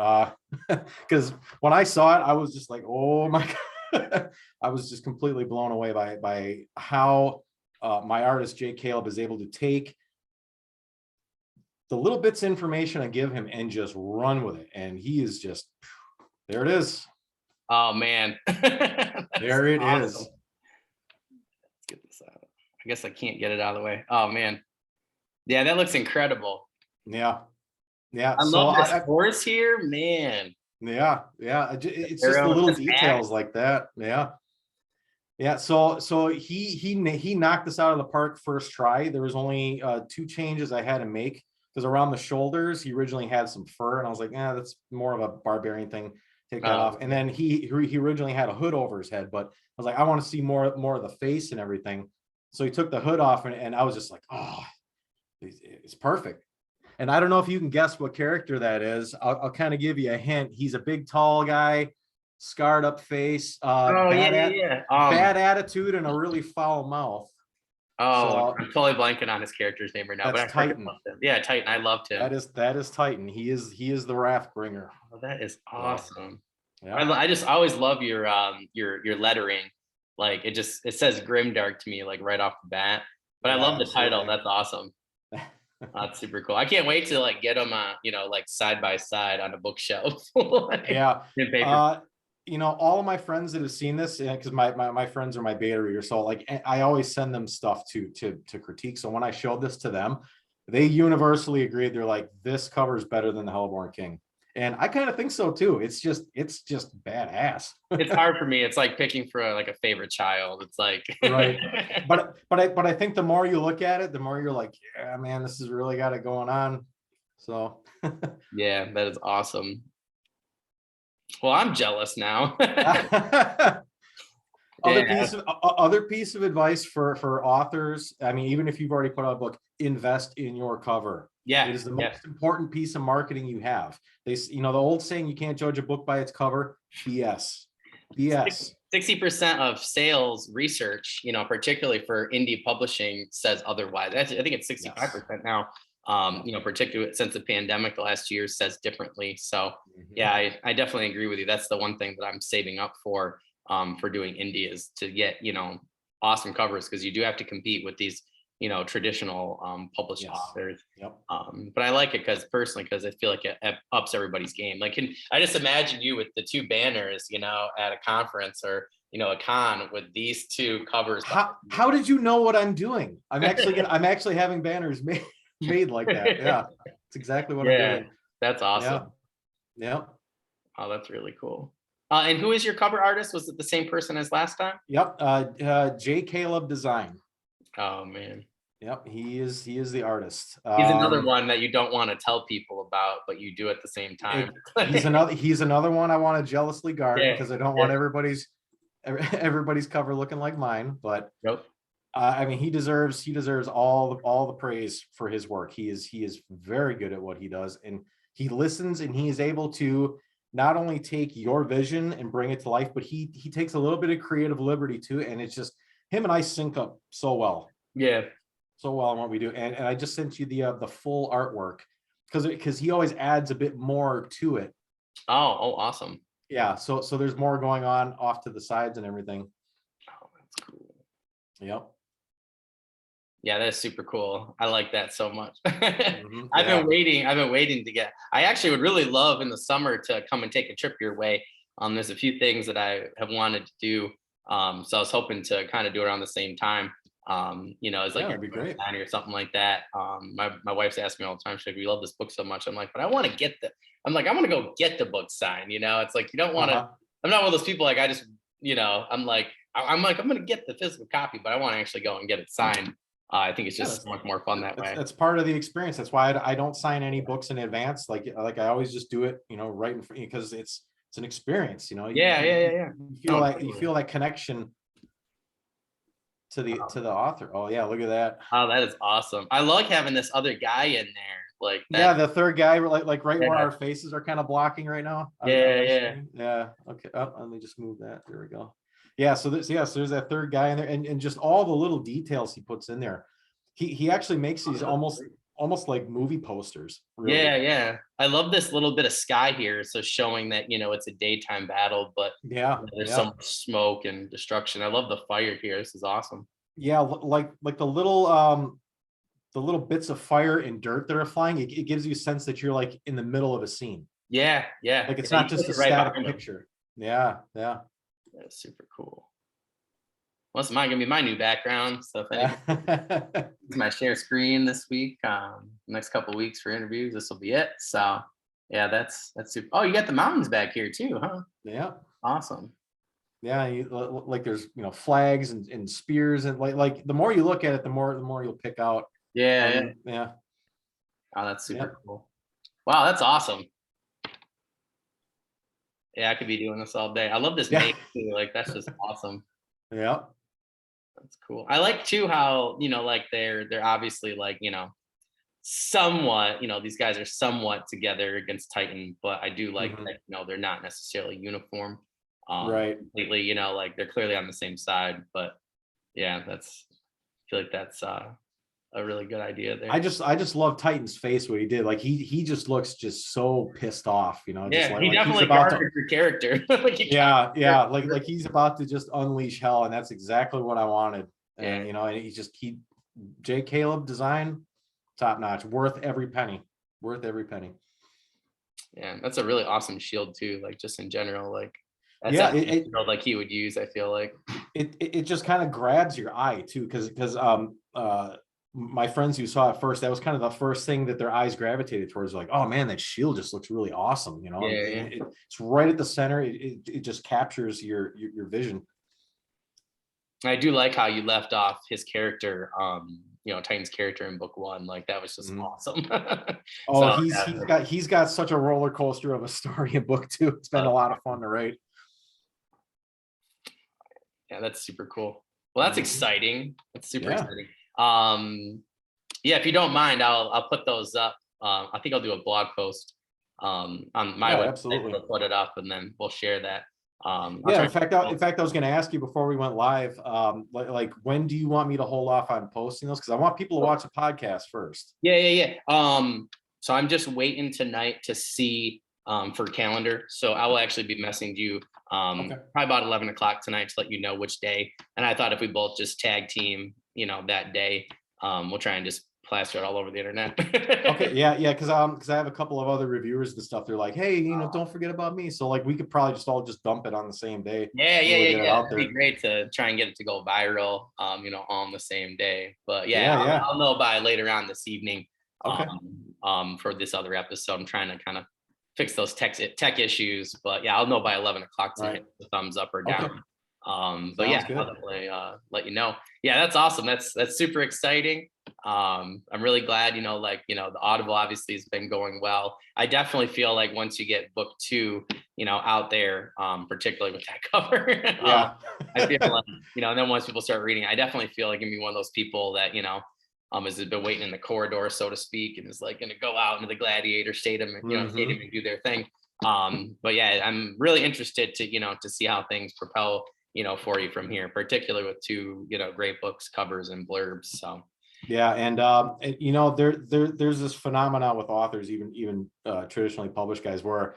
Because when I saw it, I was just like, oh my God. I was just completely blown away by how my artist, Jay Caleb, is able to take the little bits of information I give him and just run with it. And he is just, there it is. Oh man. There it awesome. is. Let's get this out. I guess I can't get it out of the way. Oh man. Yeah, that looks incredible. Yeah. Yeah. I love this horse here, man. Yeah. Yeah. It's just the little details like that. Yeah. Yeah. So he knocked this out of the park first try. There was only 2 changes I had to make, because around the shoulders, he originally had some fur, and I was like, that's more of a barbarian thing. Take that off. And then he originally had a hood over his head, but I was like, I want to see more of the face and everything. So he took the hood off, and I was just like, oh, it's perfect. And I don't know if you can guess what character that is. I'll kind of give you a hint. He's a big, tall guy, scarred up face, bad attitude, and a really foul mouth. Oh, so, I'm totally blanking on his character's name right now. That's Titan. Yeah, Titan. I loved him. That is Titan. He is the Wrathbringer. Oh, that is awesome. Yeah. I just always love your lettering. Like it says grimdark to me, like right off the bat. But I love the title. That's awesome. That's super cool. I can't wait to like get them like side by side on a bookshelf. Yeah. All of my friends that have seen this, because my friends are my beta readers, so like I always send them stuff to critique. So when I showed this to them, they universally agreed. They're like, this cover is better than the Hellborn King. And I kind of think so too. It's just badass. It's hard for me. It's like picking for a favorite child. It's like right. But I think the more you look at it, the more you're like, yeah, man, this has really got it going on. So yeah, that is awesome. Well, I'm jealous now. Other piece of advice for authors. I mean, even if you've already put out a book, invest in your cover. Yeah, it is the most important piece of marketing you have. The old saying, you can't judge a book by its cover. BS. 60% of sales research, particularly for indie publishing, says otherwise. I think it's 65% now. Particularly since the pandemic, the last 2 years says differently. So yeah, I definitely agree with you. That's the one thing that I'm saving up for doing indie, is to get, awesome covers, because you do have to compete with these, traditional published authors. Yep. But I like it because I feel like it ups everybody's game. Like, I just imagine you with the 2 banners, at a conference or, a con with these 2 covers. How did you know what I'm doing? I'm actually having banners made like that. Yeah, it's exactly what I'm doing. That's awesome. Yeah. Oh, that's really cool. And who is your cover artist? Was it the same person as last time? Yep. Jay Caleb Design. Oh man. Yep, he is the artist. He's another one that you don't want to tell people about, but you do at the same time. He's another one I want to jealously guard, because I don't want everybody's cover looking like mine. But nope. I mean, he deserves all the praise for his work. He is very good at what he does, and he listens, and he is able to not only take your vision and bring it to life, but he takes a little bit of creative liberty too. And it's just, him and I sync up so well. Yeah. So well in what we do. And I just sent you the full artwork because he always adds a bit more to it. Oh, awesome. Yeah. So there's more going on off to the sides and everything. Oh, that's cool. Yep. Yeah, that's super cool. I like that so much. I've been waiting to get. I actually would really love in the summer to come and take a trip your way. There's a few things that I have wanted to do. So I was hoping to kind of do it around the same time. as like Yeah, your that'd be first great. signing or something like that. My wife's asking me all the time, she's like, we love this book so much. I'm like, but I want to get I'm like, I want to go get the book signed. It's like, you don't want to, Uh-huh. I'm not one of those people, like, I just, I'm like, I'm like, I'm going to get the physical copy, but I want to actually go and get it signed. I think it's Yeah, just so much more fun that that's way. that's part of the experience. That's why I don't sign any books in advance. Like I always just do it, right in front, because it's an experience. Yeah, yeah, yeah, yeah. You feel No, like you totally. feel that connection to the author. Oh yeah, look at that. Oh, that is awesome. I like having this other guy in there. Like Yeah, that. the third guy, like right where Yeah, our faces are kind of blocking right now on yeah, my yeah. screen. Yeah. Okay. Oh, let me just move that. There we go. Yeah. So there's that third guy in there, and just all the little details he puts in there. He actually makes these almost like movie posters. Really. Yeah, yeah. I love this little bit of sky here. So showing that, it's a daytime battle, but Yeah. there's so Yeah. much smoke and destruction. I love the fire here. This is awesome. Yeah. Like the little bits of fire and dirt that are flying. It gives you a sense that you're like in the middle of a scene. Yeah, yeah. Like it's Yeah, not you just put a it right static behind them. picture. Yeah. Yeah. That's super cool. Well, this might gonna be my new background. So if anybody uses my share screen this week, next couple of weeks for interviews, this will be it. So yeah, that's super. Oh, you got the mountains back here too, huh? Yeah. Awesome. Yeah, like there's flags and spears, and like the more you look at it, the more you'll pick out. Yeah, yeah. Yeah. Oh, that's Yeah. super cool. Wow, that's awesome. Yeah, I could be doing this all day. I love this Yeah. maze too. Like that's just awesome. Yeah. That's cool. I like too how, like they're obviously like, somewhat, these guys are somewhat together against Titan, but I do like Mhm. that, they're not necessarily uniform. Right. Completely, like they're clearly on the same side, but yeah, I feel like that's a really good idea I there. just love Titan's face, what he did. Like he just looks just so pissed off, just Yeah, he like he's definitely about to. garnered your character. Like he Yeah, got yeah, like he's about to just unleash hell, and that's exactly what I wanted. yeah, And he J. Caleb design, top notch, worth every penny, worth every penny. yeah. That's a really awesome shield too. Like just in general, like that's Yeah, that shield like he would use. I feel like. it just kind of grabs your eye too, because my friends who saw it first, that was kind of the first thing that their eyes gravitated towards, like, oh man, that shield just looks really awesome, Yeah, and yeah. it's right at the center. It just captures your vision. I do like how you left off his character, Titan's character in book one. Like that was just Mhm. awesome. Oh, So he's got such a roller coaster of a story in book two. It's been a lot of fun to write. yeah, that's super cool. Well, that's Mhm. exciting. That's super Yeah. exciting. Yeah, if you don't mind, I'll put those up. I think I'll do a blog post on my Yeah, website. absolutely. We'll put it up and then we'll share that. I'll Yeah, try. in fact, I was going to ask you before we went live, like when do you want me to hold off on posting those? Because I want people to watch the podcast first. Yeah, yeah, yeah. So I'm just waiting tonight to see for calendar. So I will actually be messaging you Okay. probably about 11 o'clock tonight to let you know which day. And I thought if we both just tag team, that day, we'll try and just plaster it all over the internet. Okay, yeah, because I have a couple of other reviewers and stuff. They're like, hey, don't forget about me. So like we could probably just all dump it on the same day. Yeah, yeah, Really yeah, get it yeah. out That'd be there. great to try and get it to go viral, on the same day. But yeah, Yeah, yeah. I'll know by later on this evening, Okay. for this other episode. I'm trying to kind of fix those tech issues, but yeah, I'll know by 11 o'clock Right. tonight the thumbs up or Okay. down. But Sounds yeah, good. I'll definitely let you know. Yeah, that's awesome. That's super exciting. I'm really glad, the Audible obviously has been going well. I definitely feel like once you get book two, out there, particularly with that cover, Yeah. I feel like, and then once people start reading, I definitely feel like I'm gonna be one of those people that, has been waiting in the corridor, so to speak, and is like going to go out into the gladiator stadium, stadium and do their thing. But yeah, I'm really interested to see how things propel, for you from here, particularly with two, great books, covers and blurbs. So Yeah, and there's this phenomenon with authors, even traditionally published guys, where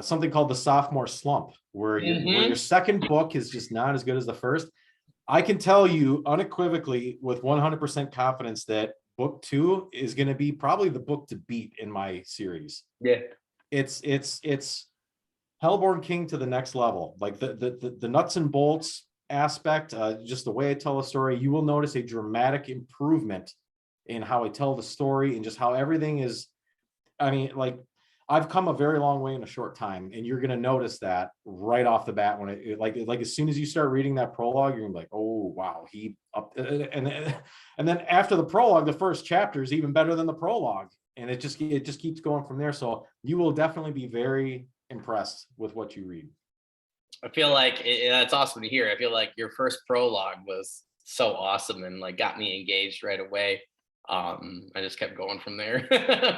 something called the sophomore slump, where your second book is just not as good as the first. I can tell you unequivocally with 100% confidence that book two is going to be probably the book to beat in my series. yeah, It's Hellborn King to the next level. Like the nuts and bolts aspect, just the way I tell a story, you will notice a dramatic improvement in how I tell the story and just how everything is. I mean, like, I've come a very long way in a short time, and you're going to notice that right off the bat when like as soon as you start reading that prologue, you're gonna be like, oh wow, he up, and then after the prologue, the first chapter is even better than the prologue, and it just keeps going from there. So you will definitely be very impressed with what you read. I feel like that's awesome to hear. I feel like your first prologue was so awesome and like got me engaged right away. I just kept going from there.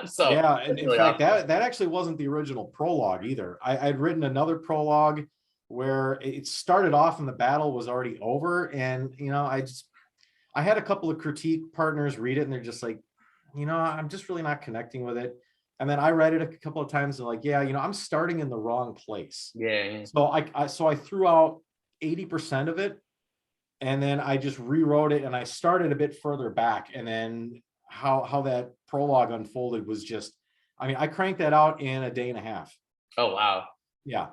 So Yeah, and in really fact, awesome. that actually wasn't the original prologue either. I'd written another prologue where it started off and the battle was already over, and I had a couple of critique partners read it, and they're just like, I'm just really not connecting with it. And then I read it a couple of times, and like, yeah, I'm starting in the wrong place. Yeah. So I threw out 80% of it, and then I just rewrote it, and I started a bit further back, and then how that prologue unfolded was just, I mean, I cranked that out in a day and a half. Oh wow. Yeah,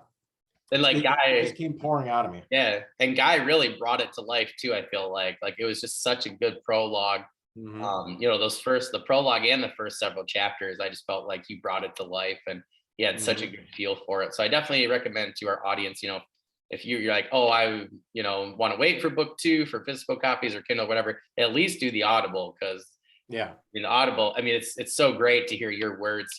And like it just Guy, came pouring out of me. yeah, and Guy really brought it to life too. I feel like it was just such a good prologue. Hmm. The prologue and the first several chapters, I just felt like he brought it to life, and he had such a Hmm. good feel for it. So I definitely recommend to our audience, if you're like, oh, I, want to wait for book 2 for physical copies or Kindle, whatever, at least do the Audible, because Yeah. Audible, I mean, it's so great to hear your words,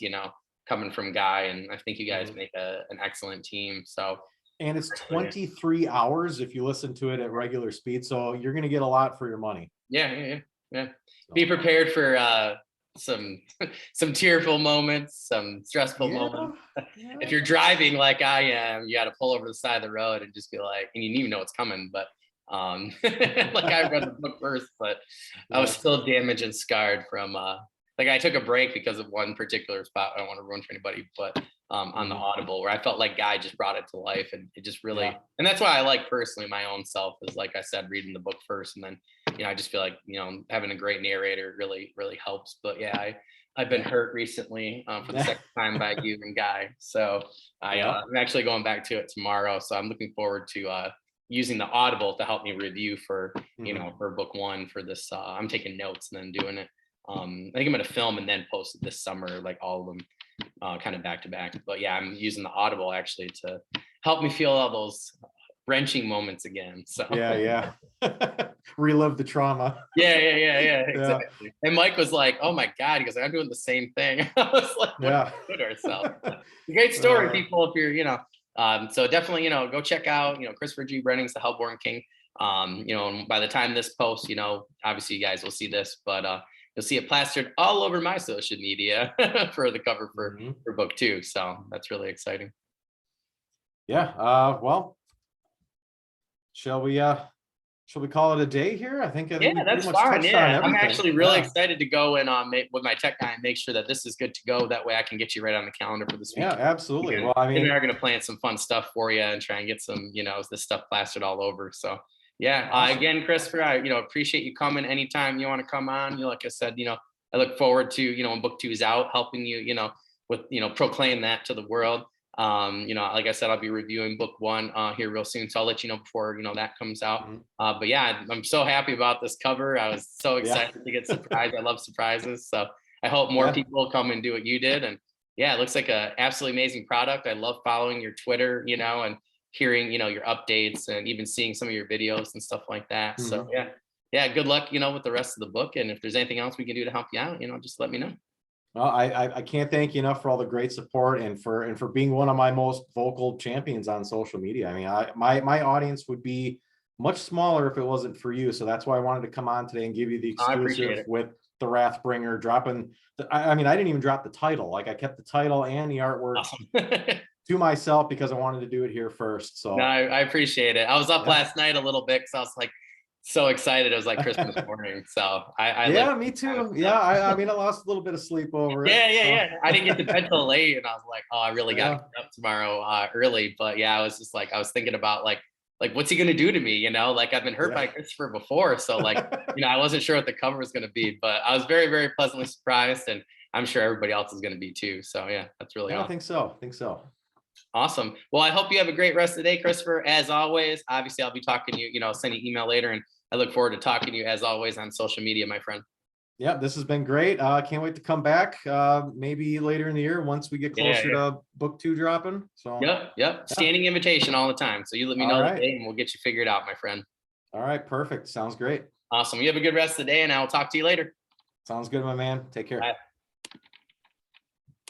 coming from Guy, and I think you guys Hmm. make an excellent team. So And it's yeah, 23 hours if you listen to it at regular speed. So you're going to get a lot for your money. yeah, yeah, yeah. Yeah. Be So, prepared for some some tearful moments, some stressful yeah. moments. If Yeah. you're driving like I am, you got to pull over the side of the road and just be like, and you didn't even know what's coming. But like I read the book first, but I was Yeah. still damaged and scarred from like I took a break because of one particular spot. I don't want to ruin for anybody, but on the Hmm. Audible where I felt like Guy just brought it to life, and it just Yeah. really, and that's why I like personally my own self is like I said, reading the book first, and then I just feel like having a great narrator really helps. But yeah, I've been Yeah. hurt recently for the second time by you and Guy, so Yeah. I'm actually going back to it tomorrow. So I'm looking forward to using the Audible to help me review for Hmm. for book 1 for this. I'm taking notes and then doing it. I think I'm gonna film and then post it this summer, like all of them, kind of back to back. But yeah, I'm using the Audible actually to help me feel all those wrenching moments again. So Yeah. Yeah. Relive the trauma. yeah, Yeah. exactly. And Mike was like, "Oh my god," he goes, "I'm doing the same thing." I was like, "What Yeah. did we do to ourselves?" But it's a great story, Uh, people. If you're, so definitely, go check out, Christopher G Brenning's The Hellborn King. And by the time this posts, obviously you guys will see this, but you'll see it plastered all over my social media for the cover mhm. for book 2. So that's really exciting. Yeah. Well, shall we call it a day here? I think Yeah, we pretty that's much fine. touched on Yeah, I'm everything. actually really Yeah. excited to go and with my tech guy and make sure that this is good to go. That way, I can get you right on the calendar for this Yeah, weekend. absolutely. Weekend. Well, I We mean, are going to plan some fun stuff for you and try and get some, this stuff plastered all over. So, yeah. awesome. Again, Christopher, I appreciate you coming anytime you want to come on. Like I said, I look forward to when book 2 is out, helping you, with proclaim that to the world. Like I said, I'll be reviewing book 1 here real soon, so I'll let you know before that comes out. Mhm. But yeah, I'm so happy about this cover. I was so Yeah. excited to get surprised. I love surprises, so I hope more Yeah. people come and do what you did. And yeah, it looks like a absolutely amazing product. I love following your Twitter, and hearing your updates and even seeing some of your videos and stuff like that. So Mhm. yeah, good luck, with the rest of the book. And if there's anything else we can do to help you out, just let me know. Well, I can't thank you enough for all the great support and for being one of my most vocal champions on social media. I mean, my audience would be much smaller if it wasn't for you. So that's why I wanted to come on today and give you the I appreciate exclusive it. with the Wrathbringer, dropping I mean, I didn't even drop the title. Like, I kept the title and the artwork Awesome. to myself because I wanted to do it here first. No, So I appreciate it. I was up yeah. last night a little bit because I was like so excited. It was like Christmas morning. So I live Yeah, for me this kind of too. Yeah, stuff. I mean, I lost a little bit of sleep over it. So Yeah. I didn't get to bed till late, and I was like, oh, I really got to yeah, get up tomorrow early. But yeah, I was just like, I was thinking about like what's he gonna do to me? Like I've been hurt yeah. by Christopher before, so like I wasn't sure what the cover was gonna be, but I was very pleasantly surprised, and I'm sure everybody else is gonna be too. So yeah, that's really Yeah, I awesome. think so. I think so. Awesome. Well, I hope you have a great rest of the day, Christopher. As always, obviously, I'll be talking to you, send you email later, and I look forward to talking to you as always on social media, my friend. Yeah, this has been great. Can't wait to come back. Maybe later in the year once we get closer to book 2 dropping. So Yep. yeah. Standing invitation all the time. So you let me know the day and we'll get you figured out, my friend. All right, perfect. Sounds great. Awesome. You have a good rest of the day, and I will talk to you later. Sounds good, my man. Take care. Bye.